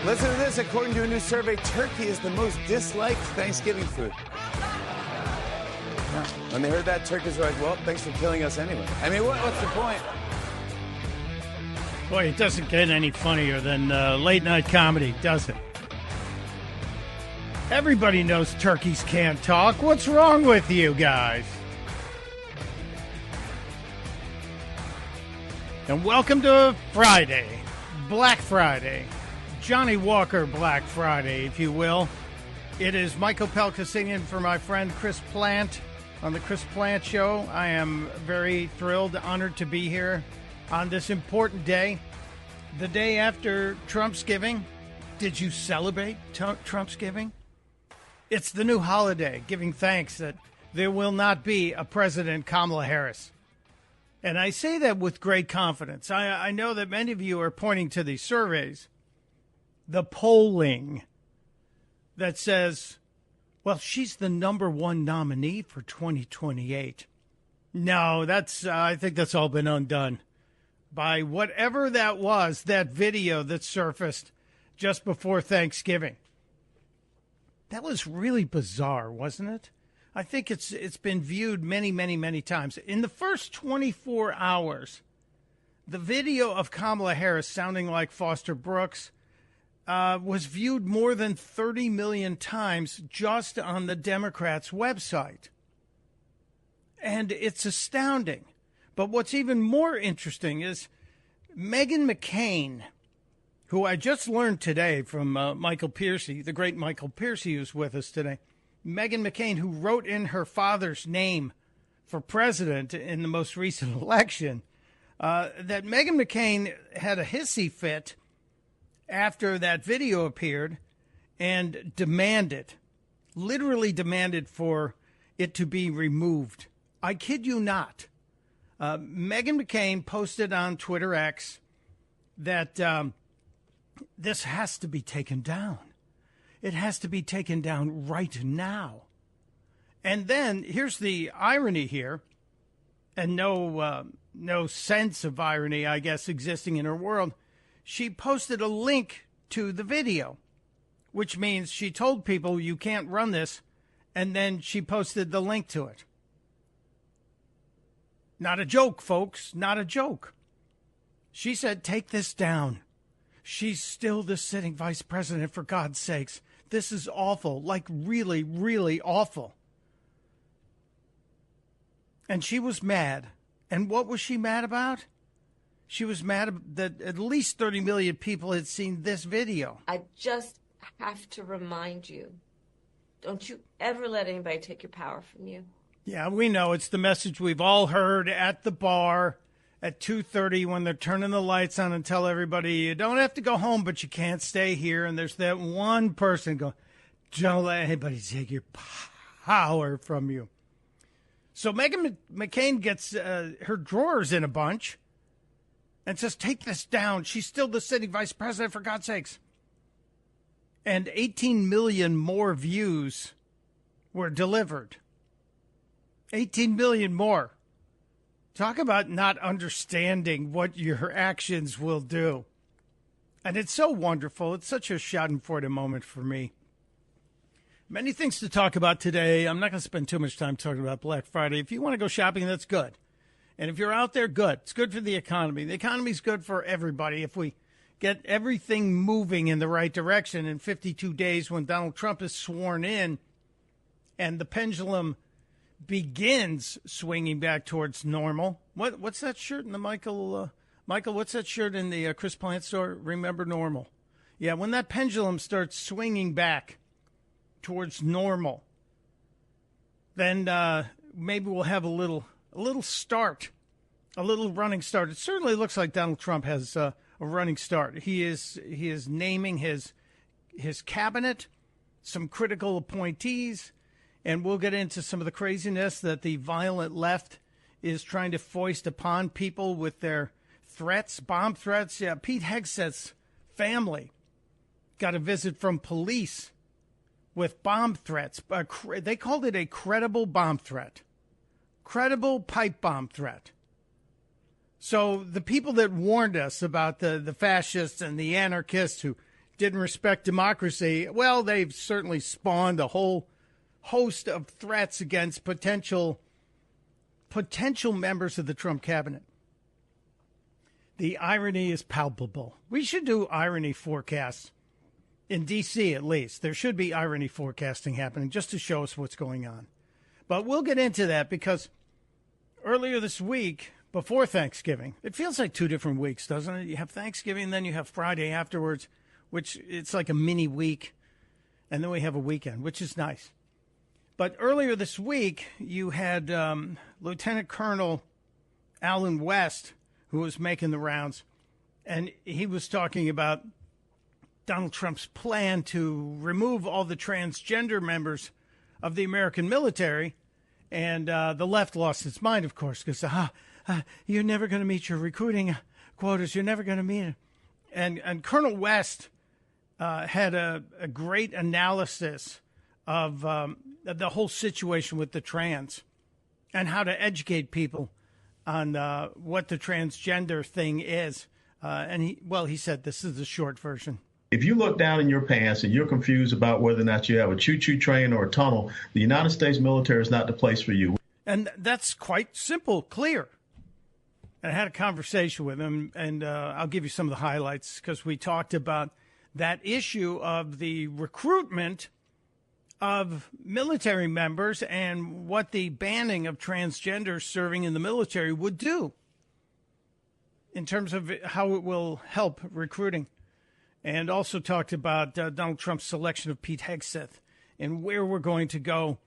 Listen to this. According to a new survey, turkey is the most disliked Thanksgiving food. Yeah. When they heard that, turkeys were like, well, thanks for killing us anyway. I mean, what's the point? Boy, it doesn't get any funnier than late-night comedy, does it? Everybody knows turkeys can't talk. What's wrong with you guys? And welcome to Friday, Black Friday, Johnny Walker Black Friday, if you will. It is Mike Opelka singing for my friend Chris Plant on the Chris Plant Show. I am very thrilled, honored to be here on this important day, the day after Trumpsgiving. Did you celebrate Trumpsgiving? It's the new holiday, giving thanks that there will not be a President Kamala Harris. And I say that with great confidence. I know that many of you are pointing to these surveys, the polling that says, well, she's the number one nominee for 2028. No, I think that's all been undone by whatever that was, that video that surfaced just before Thanksgiving. That was really bizarre, wasn't it? I think it's been viewed many, many, many times. In the first 24 hours, the video of Kamala Harris sounding like Foster Brooks was viewed more than 30 million times just on the Democrats' website. And it's astounding. But what's even more interesting is Meghan McCain, who I just learned today from Michael Piercy, the great Michael Piercy, who's with us today. Meghan McCain, who wrote in her father's name for president in the most recent election, that Meghan McCain had a hissy fit after that video appeared and literally demanded for it to be removed. I kid you not. Meghan McCain posted on Twitter X that this has to be taken down. It has to be taken down right now. And then here's the irony here, and no sense of irony, I guess, existing in her world. She posted a link to the video, which means she told people you can't run this, and then she posted the link to it. Not a joke, folks, not a joke. She said, take this down. She's still the sitting vice president, for God's sakes. This is awful, like really, really awful. And she was mad. And what was she mad about? She was mad that at least 30 million people had seen this video. I just have to remind you, don't you ever let anybody take your power from you. Yeah, we know. It's the message we've all heard at the bar at 2:30 when they're turning the lights on and tell everybody you don't have to go home, but you can't stay here. And there's that one person going, don't let anybody take your power from you. So Meghan McCain gets her drawers in a bunch and says, take this down. She's still the sitting vice president, for God's sakes. And 18 million more views were delivered. 18 million more. Talk about not understanding what your actions will do. And it's so wonderful. It's such a schadenfreude moment for me. Many things to talk about today. I'm not going to spend too much time talking about Black Friday. If you want to go shopping, that's good. And if you're out there, good. It's good for the economy. The economy's good for everybody. If we get everything moving in the right direction in 52 days when Donald Trump is sworn in and the pendulum begins swinging back towards normal. What's that shirt in the Michael, what's that shirt in the Chris Plant store? Remember normal. Yeah, when that pendulum starts swinging back towards normal, then maybe we'll have a little start, a little running start. It certainly looks like Donald Trump has a running start. He is naming his cabinet, some critical appointees. And we'll get into some of the craziness that the violent left is trying to foist upon people with their threats, bomb threats. Yeah, Pete Hegseth's family got a visit from police with bomb threats. They called it a credible bomb threat, credible pipe bomb threat. So the people that warned us about the fascists and the anarchists who didn't respect democracy. Well, they've certainly spawned a whole host of threats against potential members of the Trump cabinet. The irony is palpable. We should do irony forecasts in D.C. at least. There should be irony forecasting happening just to show us what's going on. But we'll get into that because earlier this week, before Thanksgiving, it feels like 2 different weeks, doesn't it? You have Thanksgiving, then you have Friday afterwards, which it's like a mini week, and then we have a weekend, which is nice. But earlier this week, you had Lieutenant Colonel Alan West, who was making the rounds, and he was talking about Donald Trump's plan to remove all the transgender members of the American military. And the left lost its mind, of course, because you're never going to meet your recruiting quotas. You're never going to meet it. And Colonel West had a great analysis of the whole situation with the trans and how to educate people on what the transgender thing is. And he said this is the short version. If you look down in your pants and you're confused about whether or not you have a choo-choo train or a tunnel, the United States military is not the place for you. And that's quite simple, clear. And I had a conversation with him, and I'll give you some of the highlights because we talked about that issue of the recruitment of military members and what the banning of transgenders serving in the military would do in terms of how it will help recruiting. And also talked about Donald Trump's selection of Pete Hegseth and where we're going to go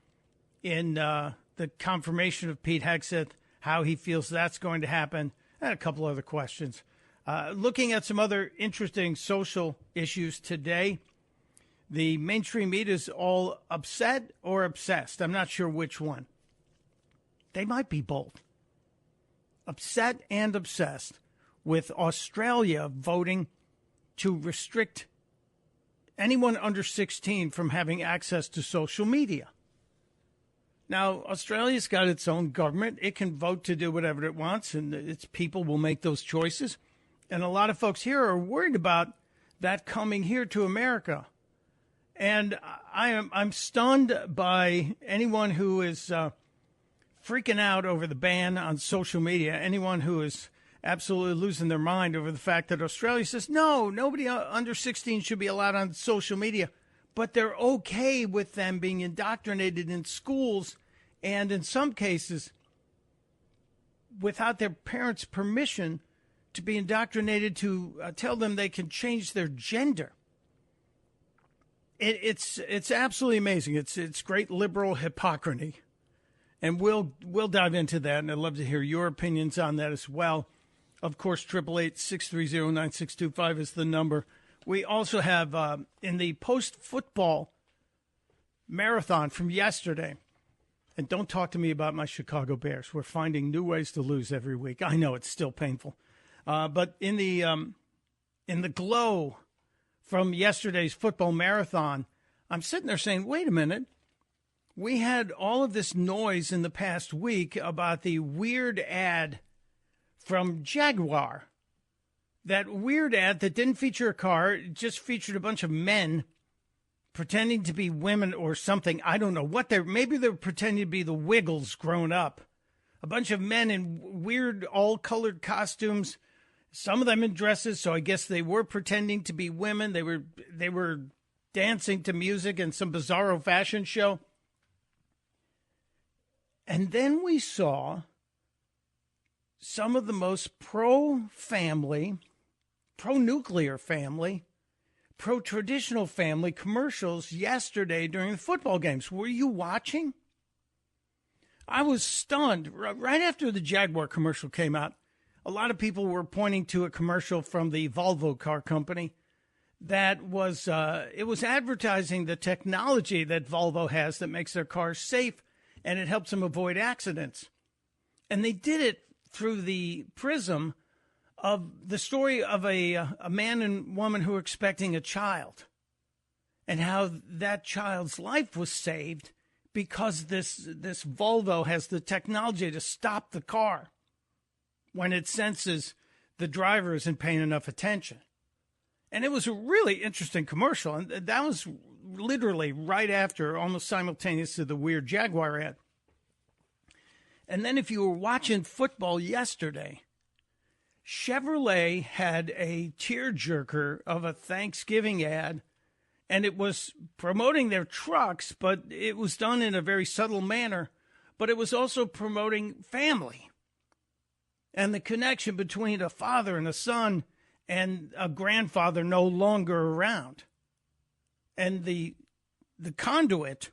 in the confirmation of Pete Hegseth, how he feels that's going to happen, and a couple other questions. Looking at some other interesting social issues today, the mainstream media is all upset or obsessed. I'm not sure which one. They might be both. Upset and obsessed with Australia voting to restrict anyone under 16 from having access to social media. Now, Australia's got its own government. It can vote to do whatever it wants, and its people will make those choices. And a lot of folks here are worried about that coming here to America. And I'm stunned by anyone who is freaking out over the ban on social media, anyone who is absolutely losing their mind over the fact that Australia says, no, nobody under 16 should be allowed on social media. But they're okay with them being indoctrinated in schools and in some cases without their parents' permission to be indoctrinated to tell them they can change their gender. It's absolutely amazing. It's great liberal hypocrisy. And we'll dive into that, and I'd love to hear your opinions on that as well. Of course, 888-630-9625 is the number. We also have in the post-football marathon from yesterday, and don't talk to me about my Chicago Bears. We're finding new ways to lose every week. I know it's still painful. But in the glow from yesterday's football marathon, I'm sitting there saying, wait a minute. We had all of this noise in the past week about the weird ad from Jaguar. That weird ad that didn't feature a car, it just featured a bunch of men pretending to be women or something. I don't know what maybe they're pretending to be the Wiggles grown up. A bunch of men in weird all-colored costumes, some of them in dresses, so I guess they were pretending to be women. They were dancing to music in some bizarro fashion show. And then we saw some of the most pro-family, pro-nuclear family, pro-traditional family commercials yesterday during the football games. Were you watching? I was stunned. Right after the Jaguar commercial came out, a lot of people were pointing to a commercial from the Volvo car company that was it was advertising the technology that Volvo has that makes their cars safe and it helps them avoid accidents. And they did it through the prism of the story of a man and woman who were expecting a child and how that child's life was saved because this Volvo has the technology to stop the car when it senses the driver isn't paying enough attention. And it was a really interesting commercial. And that was literally right after, almost simultaneous to the weird Jaguar ad. And then if you were watching football yesterday, Chevrolet had a tearjerker of a Thanksgiving ad, and it was promoting their trucks, but it was done in a very subtle manner. But it was also promoting family and the connection between a father and a son and a grandfather no longer around. And the conduit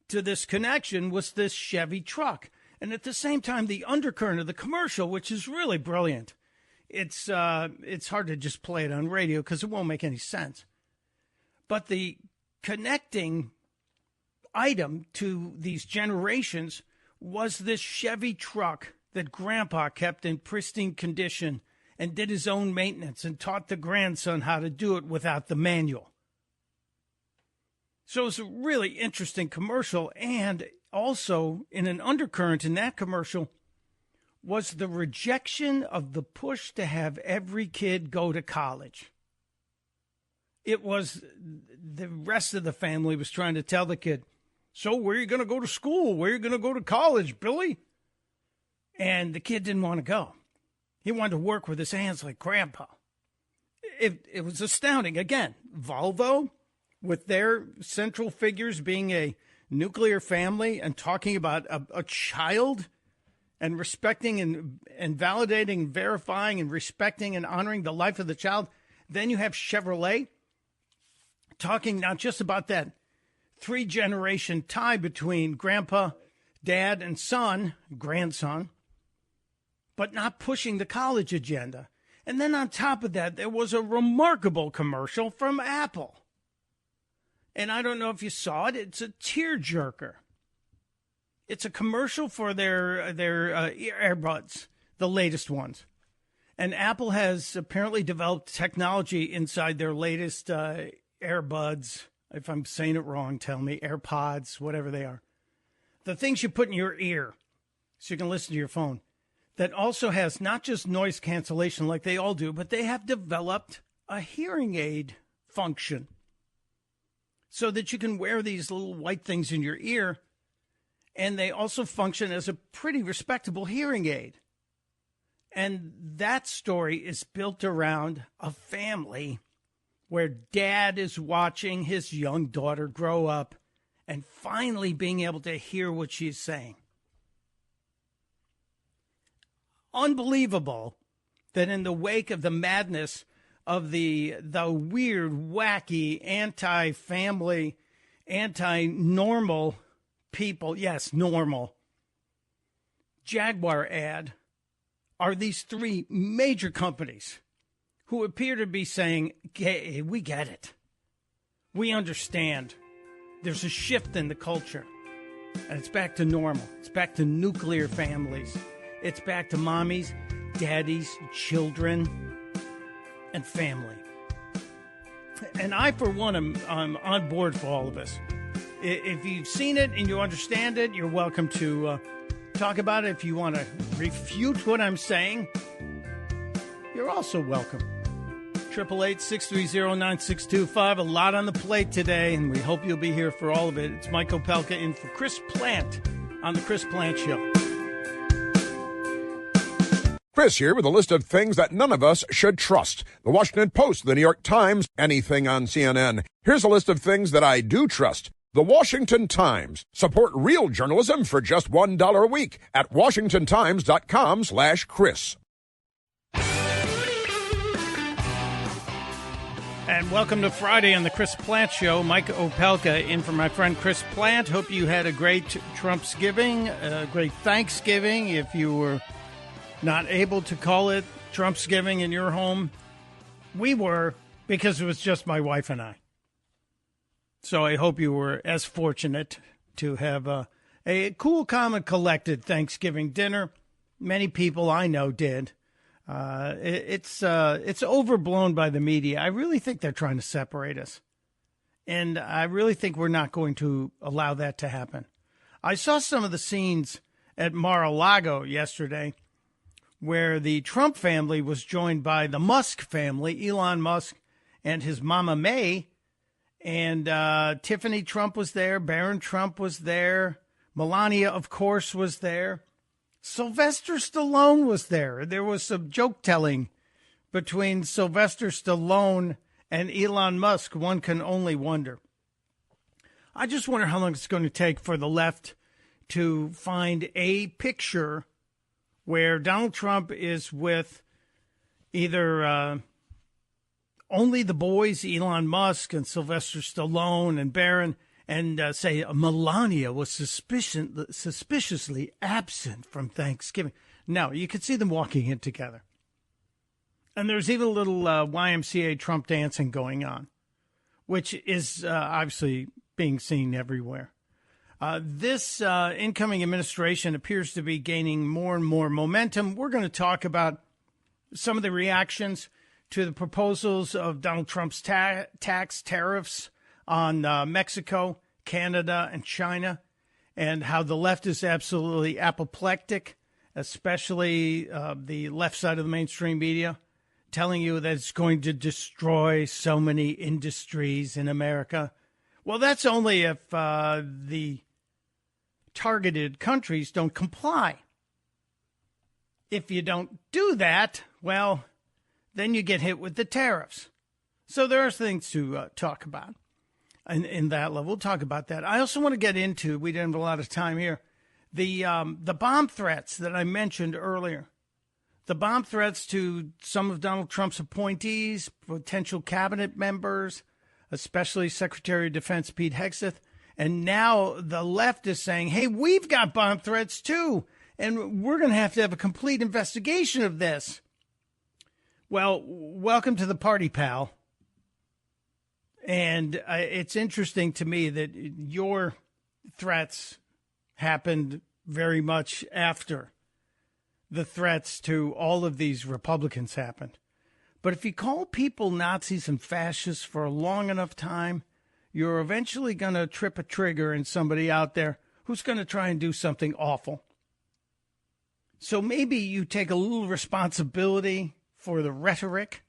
to this connection was this Chevy truck. And at the same time, the undercurrent of the commercial, which is really brilliant. It's hard to just play it on radio because it won't make any sense. But the connecting item to these generations was this Chevy truck that Grandpa kept in pristine condition and did his own maintenance and taught the grandson how to do it without the manual. So it's a really interesting commercial, and also in an undercurrent in that commercial was the rejection of the push to have every kid go to college. It was the rest of the family was trying to tell the kid, so where are you going to go to school? Where are you going to go to college, Billy? And the kid didn't want to go. He wanted to work with his hands like Grandpa. It was astounding. Again, Volvo, with their central figures being a nuclear family and talking about a child and respecting and validating, verifying and respecting and honoring the life of the child. Then you have Chevrolet talking not just about that 3-generation tie between grandpa, dad, and son, grandson, but not pushing the college agenda. And then on top of that, there was a remarkable commercial from Apple. And I don't know if you saw it. It's a tearjerker. It's a commercial for their earbuds, the latest ones. And Apple has apparently developed technology inside their latest earbuds. If I'm saying it wrong, tell me. AirPods, whatever they are. The things you put in your ear so you can listen to your phone. That also has not just noise cancellation like they all do, but they have developed a hearing aid function so that you can wear these little white things in your ear, and they also function as a pretty respectable hearing aid. And that story is built around a family where dad is watching his young daughter grow up and finally being able to hear what she's saying. Unbelievable that in the wake of the madness of the weird, wacky, anti-family, anti-normal people, yes, normal, Jaguar ad, are these 3 major companies who appear to be saying, hey, we get it. We understand. There's a shift in the culture, and it's back to normal. It's back to nuclear families. It's back to mommies, daddies, children, and family. And I, for one, I'm on board for all of this. If you've seen it and you understand it, you're welcome to talk about it. If you want to refute what I'm saying, you're also welcome. 888-630-9625. A lot on the plate today, and we hope you'll be here for all of it. It's Mike Opelka in for Chris Plant on The Chris Plant Show. Chris here with a list of things that none of us should trust. The Washington Post, the New York Times, anything on CNN. Here's a list of things that I do trust. The Washington Times. Support real journalism for just $1 a week at washingtontimes.com/Chris. And welcome to Friday on the Chris Plant Show. Mike Opelka in for my friend Chris Plant. Hope you had a great Trumpsgiving, a great Thanksgiving. If you were not able to call it Trumpsgiving in your home, we were, because it was just my wife and I. So I hope you were as fortunate to have a cool, calm, and collected Thanksgiving dinner. Many people I know did. It's overblown by the media. I really think they're trying to separate us. And I really think we're not going to allow that to happen. I saw some of the scenes at Mar-a-Lago yesterday where the Trump family was joined by the Musk family, Elon Musk and his mama May. And Tiffany Trump was there. Barron Trump was there. Melania, of course, was there. Sylvester Stallone was there. There was some joke telling between Sylvester Stallone and Elon Musk. One can only wonder. I just wonder how long it's going to take for the left to find a picture where Donald Trump is with either only the boys, Elon Musk and Sylvester Stallone and Barron, and say Melania was suspiciously absent from Thanksgiving. No, you could see them walking in together. And there's even a little YMCA Trump dancing going on, which is obviously being seen everywhere. This incoming administration appears to be gaining more and more momentum. We're going to talk about some of the reactions to the proposals of Donald Trump's tax tariffs on Mexico, Canada, and China, and how the left is absolutely apoplectic, especially the left side of the mainstream media, telling you that it's going to destroy so many industries in America. Well, that's only if the targeted countries don't comply. If you don't do that, well, then you get hit with the tariffs. So there are things to talk about in that level. We'll talk about that. I also want to get into, we didn't have a lot of time here, the bomb threats that I mentioned earlier. The bomb threats to some of Donald Trump's appointees, potential cabinet members, especially Secretary of Defense Pete Hegseth. And now the left is saying, hey, we've got bomb threats too, and we're going to have a complete investigation of this. Well, welcome to the party, pal. And it's interesting to me that your threats happened very much after the threats to all of these Republicans happened. But if you call people Nazis and fascists for a long enough time, you're eventually going to trip a trigger in somebody out there who's going to try and do something awful. So maybe you take a little responsibility for the rhetoric.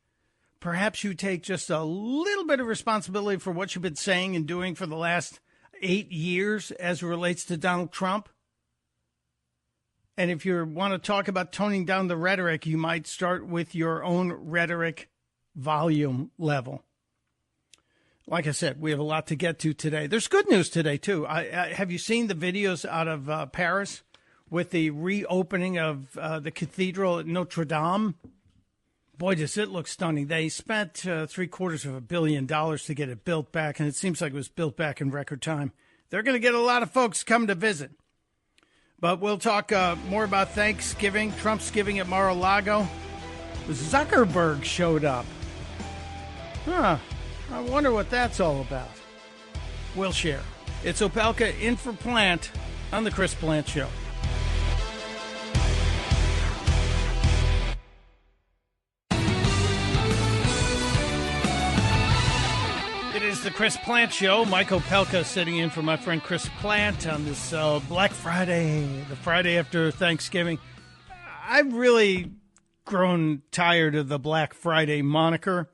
Perhaps you take just a little bit of responsibility for what you've been saying and doing for the last 8 years as it relates to Donald Trump. And if you want to talk about toning down the rhetoric, you might start with your own rhetoric volume level. Like I said, we have a lot to get to today. There's good news today, too. Have you seen the videos out of Paris with the reopening of the cathedral at Notre Dame? Boy, does it look stunning. They spent $750 million to get it built back, and it seems like it was built back in record time. They're going to get a lot of folks come to visit. But we'll talk more about Thanksgiving, Trumpsgiving at Mar-a-Lago. Zuckerberg showed up. I wonder what that's all about. We'll share. It's Opelka in for Plant on the Chris Plant Show. It is the Chris Plant Show. Mike Opelka sitting in for my friend Chris Plant on this Black Friday, the Friday after Thanksgiving. I've really grown tired of the Black Friday moniker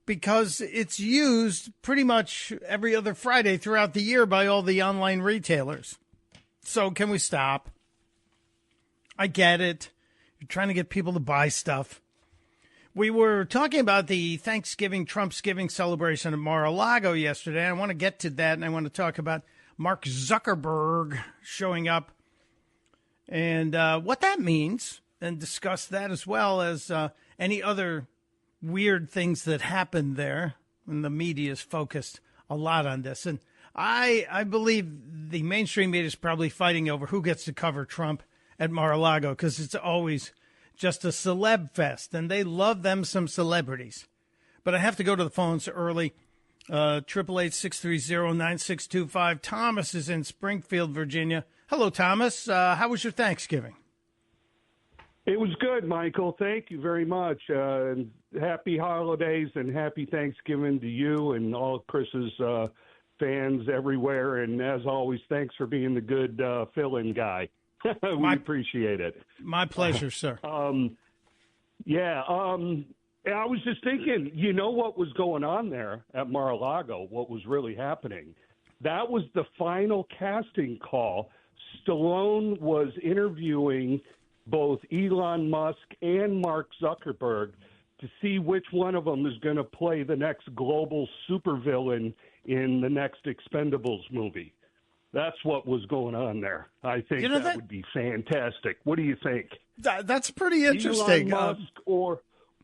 because it's used pretty much every other Friday throughout the year by all the online retailers. So can we stop? I get it. You're trying to get people to buy stuff. We were talking about the Thanksgiving, Trumpsgiving celebration at Mar-a-Lago yesterday. I want to get to that, and I want to talk about Mark Zuckerberg showing up and what that means, and discuss that as well as any other weird things that happened there. And the media is focused a lot on this. And I believe the mainstream media is probably fighting over who gets to cover Trump at Mar-a-Lago because it's always just a celeb fest, and they love them some celebrities. But I have to go to the phones early. 888-630-9625. Thomas is in Springfield, Virginia. Hello, Thomas. How was your Thanksgiving? It was good, Michael. Thank you very much. Happy holidays and happy Thanksgiving to you and all of Chris's fans everywhere. And as always, thanks for being the good fill-in guy. We appreciate it. My pleasure, sir. And I was just thinking, you know what was going on there at Mar-a-Lago, what was really happening? That was the final casting call. Stallone was interviewing both Elon Musk and Mark Zuckerberg to see which one of them is going to play the next global supervillain in the next Expendables movie. That's what was going on there. I think that would be fantastic. What do you think? That's pretty interesting. Elon Musk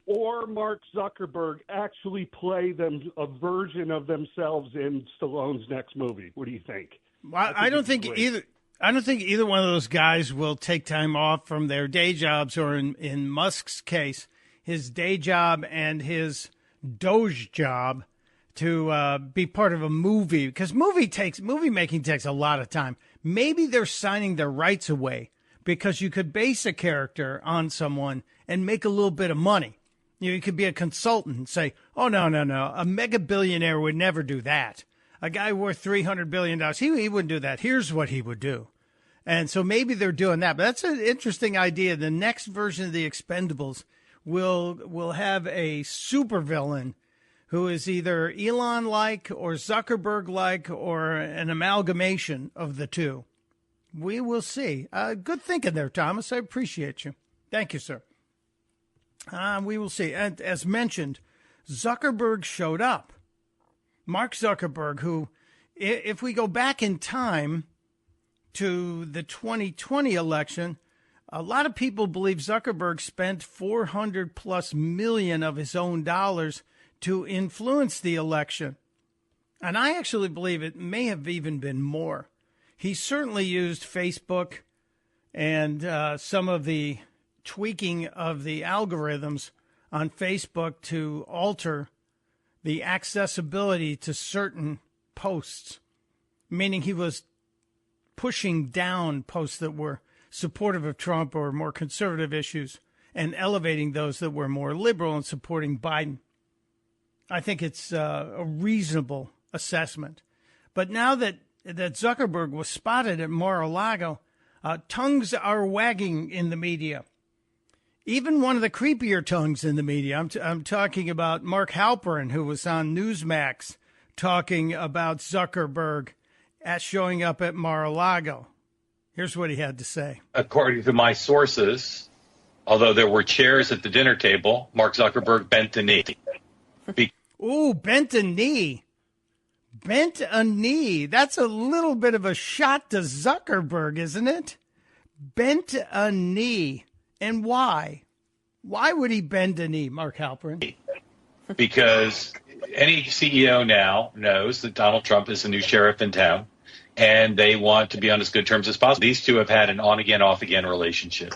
or Mark Zuckerberg actually play a version of themselves in Stallone's next movie. What do you think? I don't think either. I don't think either one of those guys will take time off from their day jobs, or in Musk's case, his day job and his Doge job, to be part of a movie, because movie making takes a lot of time. Maybe they're signing their rights away because you could base a character on someone and make a little bit of money. You could be a consultant and say, oh, no, a mega billionaire would never do that. A guy worth $300 billion, he wouldn't do that. Here's what he would do. And so maybe they're doing that. But that's an interesting idea. The next version of the Expendables will have a supervillain who is either Elon-like or Zuckerberg-like or an amalgamation of the two. We will see. Good thinking there, Thomas. I appreciate you. Thank you, sir. We will see. And as mentioned, Zuckerberg showed up. Mark Zuckerberg, who, if we go back in time to the 2020 election, a lot of people believe Zuckerberg spent $400+ million of his own dollars to influence the election. And I actually believe it may have even been more. He certainly used Facebook and some of the tweaking of the algorithms on Facebook to alter the accessibility to certain posts, meaning he was pushing down posts that were supportive of Trump or more conservative issues and elevating those that were more liberal and supporting Biden. I think it's a reasonable assessment. But now that Zuckerberg was spotted at Mar-a-Lago, tongues are wagging in the media. Even one of the creepier tongues in the media. I'm talking about Mark Halperin, who was on Newsmax talking about Zuckerberg showing up at Mar-a-Lago. Here's what he had to say. According to my sources, although there were chairs at the dinner table, Mark Zuckerberg bent the knee. Ooh, bent a knee. Bent a knee. That's a little bit of a shot to Zuckerberg, isn't it? Bent a knee. And why? Why would he bend a knee, Mark Halperin? Because any CEO now knows that Donald Trump is the new sheriff in town, and they want to be on as good terms as possible. These two have had an on-again, off-again relationship.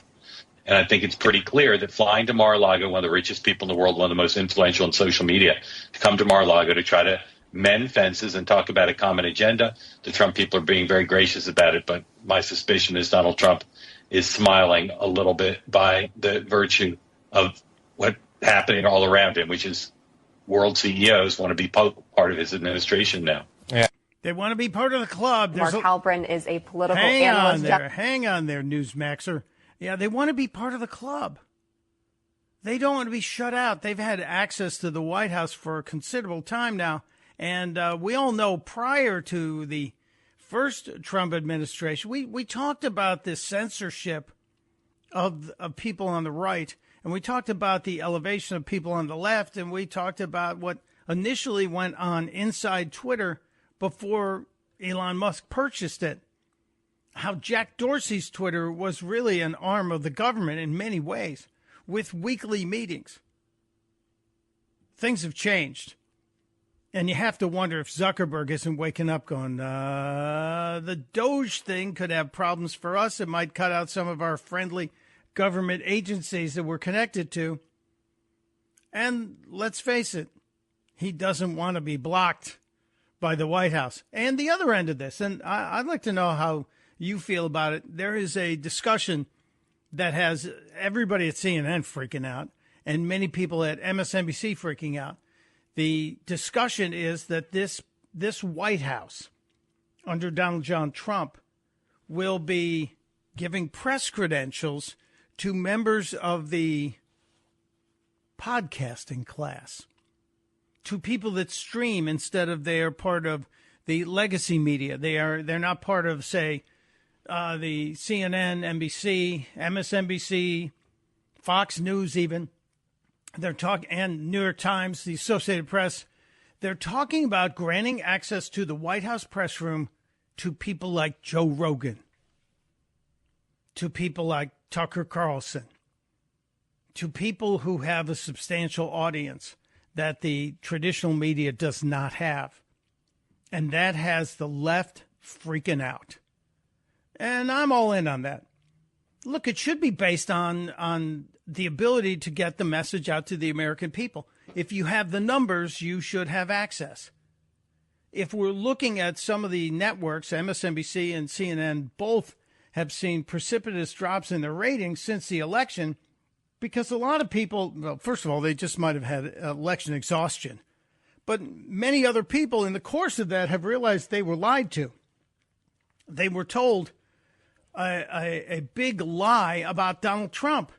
And I think it's pretty clear that flying to Mar-a-Lago, one of the richest people in the world, one of the most influential in social media, to come to Mar-a-Lago to try to mend fences and talk about a common agenda. The Trump people are being very gracious about it, but my suspicion is Donald Trump is smiling a little bit by the virtue of what's happening all around him, which is world CEOs want to be part of his administration now. Yeah. They want to be part of the club. Mark Halperin is a political analyst. Hang on there, Newsmaxer. Yeah, they want to be part of the club. They don't want to be shut out. They've had access to the White House for a considerable time now. And we all know prior to the first Trump administration, we talked about this censorship of people on the right, and we talked about the elevation of people on the left, and we talked about what initially went on inside Twitter before Elon Musk purchased it, how Jack Dorsey's Twitter was really an arm of the government in many ways, with weekly meetings. Things have changed. And you have to wonder if Zuckerberg isn't waking up going, the Doge thing could have problems for us. It might cut out some of our friendly government agencies that we're connected to. And let's face it, he doesn't want to be blocked by the White House. And the other end of this, and I'd like to know how you feel about it. There is a discussion that has everybody at CNN freaking out and many people at MSNBC freaking out. The discussion is that this White House under Donald John Trump will be giving press credentials to members of the podcasting class, to people that stream instead of they're part of the legacy media. They're not part of, say, the CNN, NBC, MSNBC, Fox News even. They're talking, and New York Times, the Associated Press. They're talking about granting access to the White House press room to people like Joe Rogan, to people like Tucker Carlson, to people who have a substantial audience that the traditional media does not have. And that has the left freaking out. And I'm all in on that. Look, it should be based on the ability to get the message out to the American people. If you have the numbers, you should have access. If we're looking at some of the networks, MSNBC and CNN both have seen precipitous drops in their ratings since the election, because a lot of people, well, first of all, they just might have had election exhaustion. But many other people in the course of that have realized they were lied to. They were told a big lie about Donald Trump.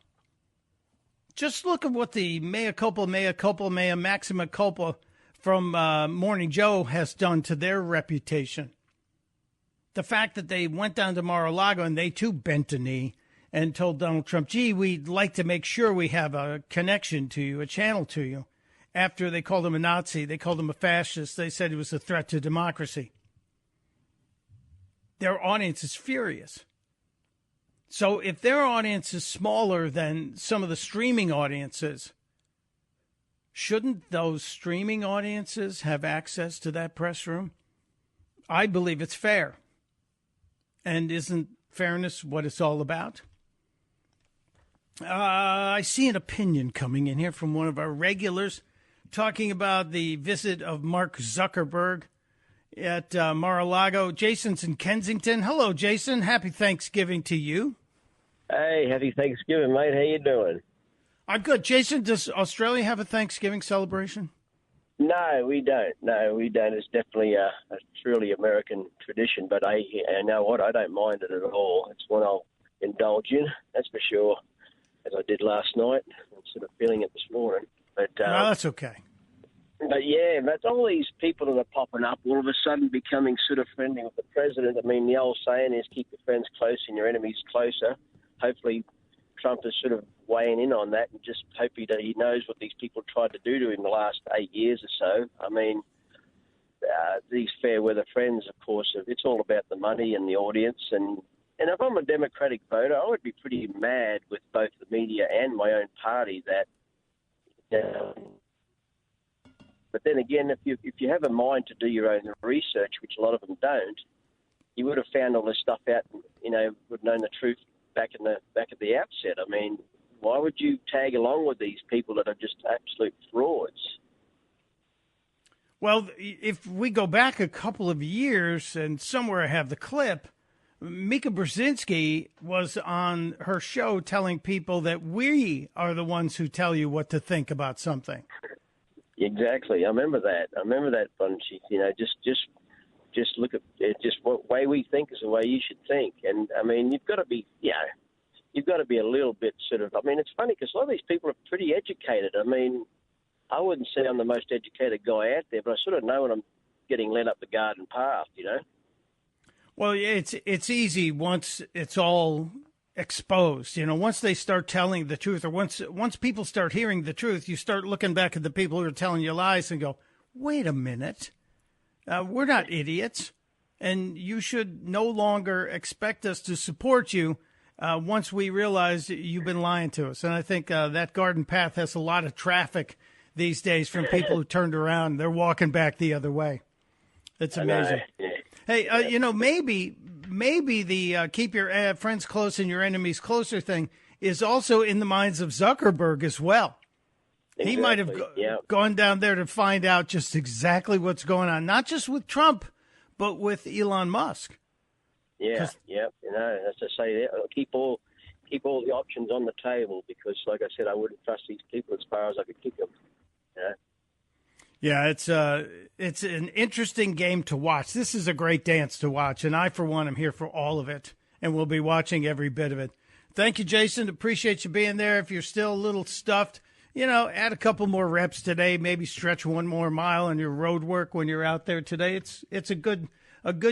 Just look at what the mea culpa, mea maxima culpa from Morning Joe has done to their reputation. The fact that they went down to Mar-a-Lago and they too bent a knee and told Donald Trump, gee, we'd like to make sure we have a connection to you, a channel to you. After they called him a Nazi, they called him a fascist, they said he was a threat to democracy. Their audience is furious. So if their audience is smaller than some of the streaming audiences, shouldn't those streaming audiences have access to that press room? I believe it's fair. And isn't fairness what it's all about? I see an opinion coming in here from one of our regulars talking about the visit of Mark Zuckerberg at Mar-a-Lago. Jason's in Kensington. Hello, Jason. Happy Thanksgiving to you. Hey, happy Thanksgiving, mate. How you doing? I'm good. Jason, does Australia have a Thanksgiving celebration? No, we don't. It's definitely a truly American tradition, but I know what? I don't mind it at all. It's one I'll indulge in, that's for sure, as I did last night. I'm sort of feeling it this morning. But no, that's okay. But yeah, that's all these people that are popping up, all of a sudden becoming sort of friendly with the president. I mean, the old saying is keep your friends close and your enemies closer. Hopefully Trump is sort of weighing in on that and just hoping that he knows what these people tried to do to him the last 8 years or so. I mean, these fair weather friends, of course, it's all about the money and the audience. And if I'm a Democratic voter, I would be pretty mad with both the media and my own party that. But then again, if you have a mind to do your own research, which a lot of them don't, you would have found all this stuff out and, would have known the truth back at the outset. I mean, why would you tag along with these people that are just absolute frauds? Well, if we go back a couple of years, and somewhere I have the clip, Mika Brzezinski was on her show telling people that we are the ones who tell you what to think about something. Exactly. I remember that when she, just look at it, just what way we think is the way you should think. And I mean, you've got to be a little bit sort of, I mean, it's funny because a lot of these people are pretty educated. I mean, I wouldn't say I'm the most educated guy out there, but I sort of know when I'm getting led up the garden path, Well, it's easy once it's all exposed. Once they start telling the truth, or once people start hearing the truth, you start looking back at the people who are telling you lies and go, wait a minute, we're not idiots, and you should no longer expect us to support you once we realize you've been lying to us. And I think that garden path has a lot of traffic these days from people who turned around. They're walking back the other way. It's amazing. Hey, maybe the keep your friends close and your enemies closer thing is also in the minds of Zuckerberg as well. Exactly. He might have gone down there to find out just exactly what's going on, not just with Trump, but with Elon Musk. Yeah. As I say, keep all the options on the table because, like I said, I wouldn't trust these people as far as I could kick them. Yeah, it's an interesting game to watch. This is a great dance to watch, and I, for one, am here for all of it, and we'll be watching every bit of it. Thank you, Jason. Appreciate you being there. If you're still a little stuffed, add a couple more reps today, maybe stretch one more mile on your road work when you're out there today. It's a good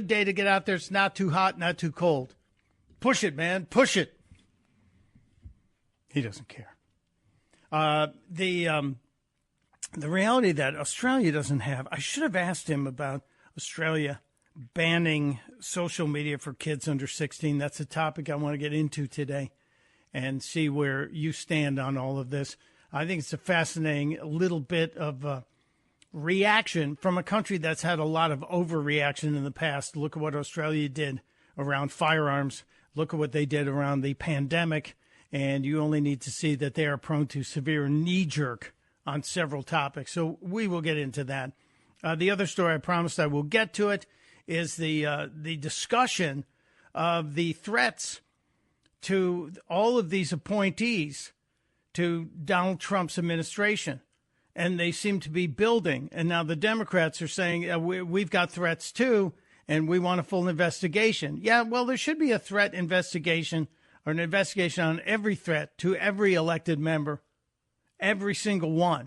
day to get out there. It's not too hot, not too cold. Push it, man. Push it. He doesn't care. The reality that Australia doesn't have, I should have asked him about Australia banning social media for kids under 16. That's a topic I want to get into today and see where you stand on all of this. I think it's a fascinating little bit of reaction from a country that's had a lot of overreaction in the past. Look at what Australia did around firearms. Look at what they did around the pandemic. And you only need to see that they are prone to severe knee-jerk on several topics. So we will get into that. The other story, I promised I will get to it, is the discussion of the threats to all of these appointees to Donald Trump's administration. And they seem to be building. And now the Democrats are saying, we've got threats too, and we want a full investigation. Yeah, well, there should be a threat investigation or an investigation on every threat to every elected member, every single one.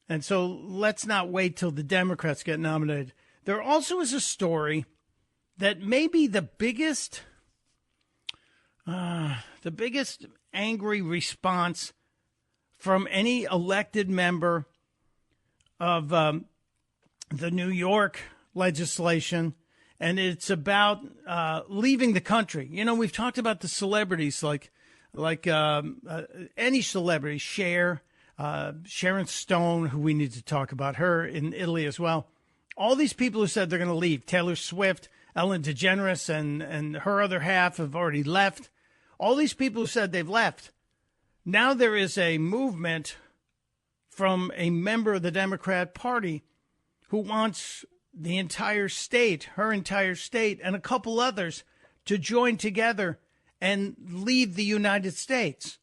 And so let's not wait till the Democrats get nominated. There also is a story that may be the biggest angry response from any elected member of the New York legislation, and it's about leaving the country. We've talked about the celebrities, like any celebrity, Sharon Stone, who we need to talk about her in Italy as well. All these people who said they're going to leave, Taylor Swift, Ellen DeGeneres, and her other half have already left. All these people who said they've left. Now there is a movement from a member of the Democrat Party who wants the entire state, her entire state, and a couple others to join together and leave the United States.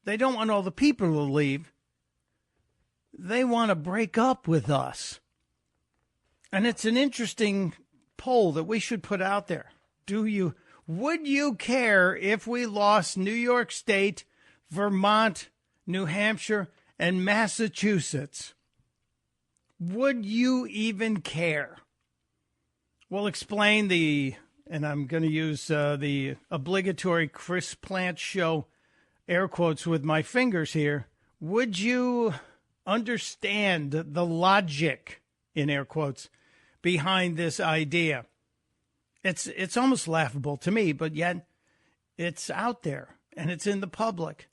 They don't want all the people to leave. They want to break up with us. And it's an interesting poll that we should put out there. Would you care if we lost New York State, Vermont, New Hampshire, and Massachusetts? Would you even care? We'll explain and I'm going to use the obligatory Chris Plant show air quotes with my fingers here. Would you understand the logic, in air quotes, behind this idea? It's almost laughable to me, but yet it's out there and it's in the public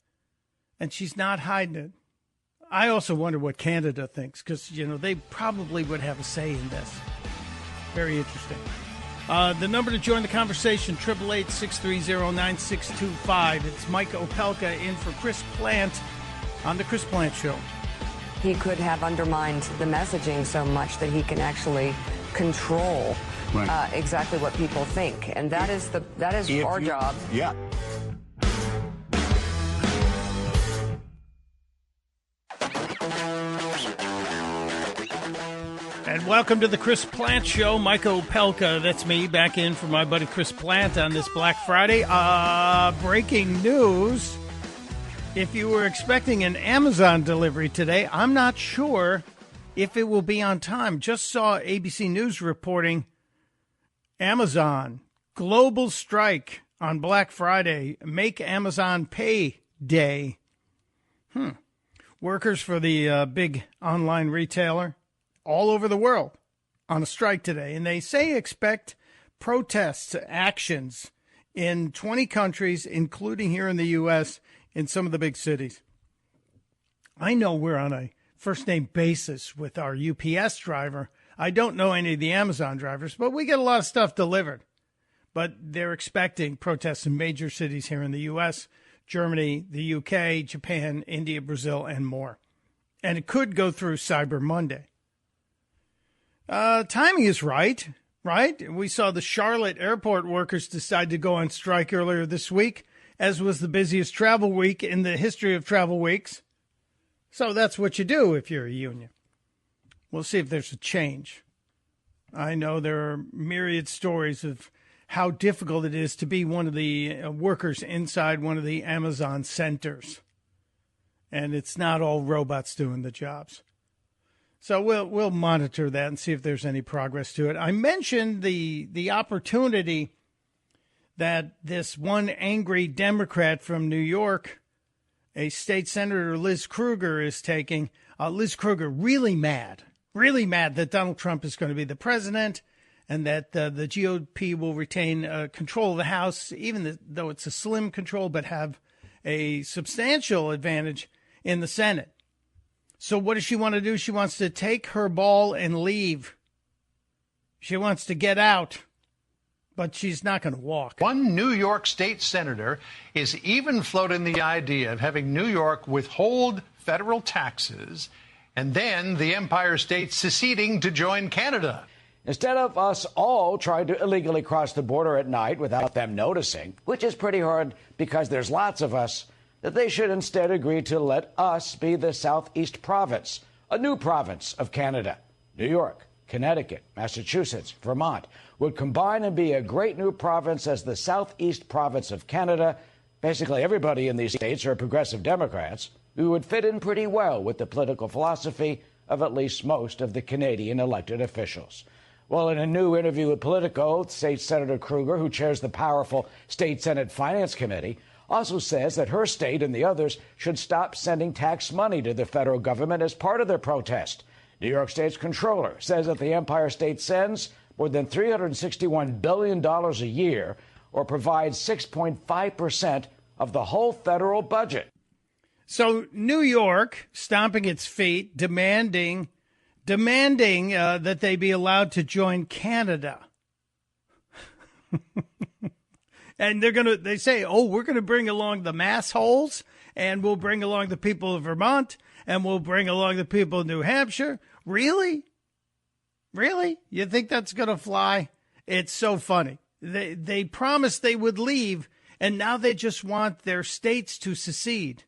and she's not hiding it. I also wonder what Canada thinks because, they probably would have a say in this. Very interesting. The number to join the conversation, 888-630-9625. It's Mike Opelka in for Chris Plant on The Chris Plant Show. He could have undermined the messaging so much that he can actually control exactly what people think. And that is our job. Yeah. And welcome to the Chris Plant Show. Mike Opelka, that's me, back in for my buddy Chris Plant on this Black Friday. Breaking news. If you were expecting an Amazon delivery today, I'm not sure if it will be on time. Just saw ABC News reporting Amazon, global strike on Black Friday. Make Amazon pay day. Workers for the big online retailer all over the world on a strike today. And they say expect protests, actions in 20 countries, including here in the U.S., in some of the big cities. I know we're on a first-name basis with our UPS driver. I don't know any of the Amazon drivers, but we get a lot of stuff delivered. But they're expecting protests in major cities here in the U.S., Germany, the UK, Japan, India, Brazil, and more. And it could go through Cyber Monday. Timing is right? We saw the Charlotte airport workers decide to go on strike earlier this week, as was the busiest travel week in the history of travel weeks. So that's what you do if you're a union. We'll see if there's a change. I know there are myriad stories of how difficult it is to be one of the workers inside one of the Amazon centers. and it's not all robots doing the jobs. So we'll monitor that and see if there's any progress to it. I mentioned the opportunity that this one angry Democrat from New York, a state senator, Liz Kruger, is taking. Liz Kruger really mad that Donald Trump is going to be the president and that the GOP will retain control of the House, even though it's a slim control, but have a substantial advantage in the Senate. So what does she want to do? She wants to take her ball and leave. She wants to get out, but she's not going to walk. One New York state senator is even floating the idea of having New York withhold federal taxes and then the Empire State seceding to join Canada. Instead of us all trying to illegally cross the border at night without them noticing, which is pretty hard because there's lots of us, that they should instead agree to let us be the Southeast province, a new province of Canada. New York, Connecticut, Massachusetts, Vermont would combine and be a great new province as the Southeast province of Canada. Basically, everybody in these states are progressive Democrats who would fit in pretty well with the political philosophy of at least most of the Canadian elected officials. Well, in a new interview with Politico, State Senator Kruger, who chairs the powerful State Senate Finance Committee, also says that her state and the others should stop sending tax money to the federal government as part of their protest. New York State's controller says that the Empire State sends more than $361 billion a year, or provides 6.5% of the whole federal budget. So New York stomping its feet, demanding that they be allowed to join Canada. And they say, we're going to bring along the massholes, and we'll bring along the people of Vermont, and we'll bring along the people of New Hampshire. Really? Really? You think that's going to fly? It's so funny. They promised they would leave, and now they just want their states to secede.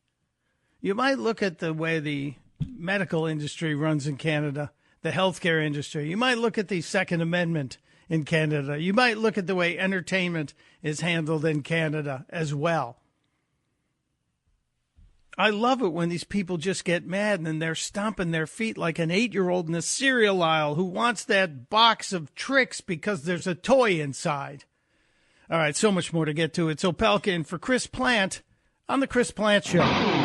You might look at the way the medical industry runs in Canada, the healthcare industry. You might look at the Second Amendment in Canada. You might look at the way entertainment is handled in Canada as well. I love it when these people just get mad and they're stomping their feet like an 8-year-old in a cereal aisle who wants that box of tricks because there's a toy inside. All right, so much more to get to. It's Opelka in for Chris Plant on The Chris Plant Show.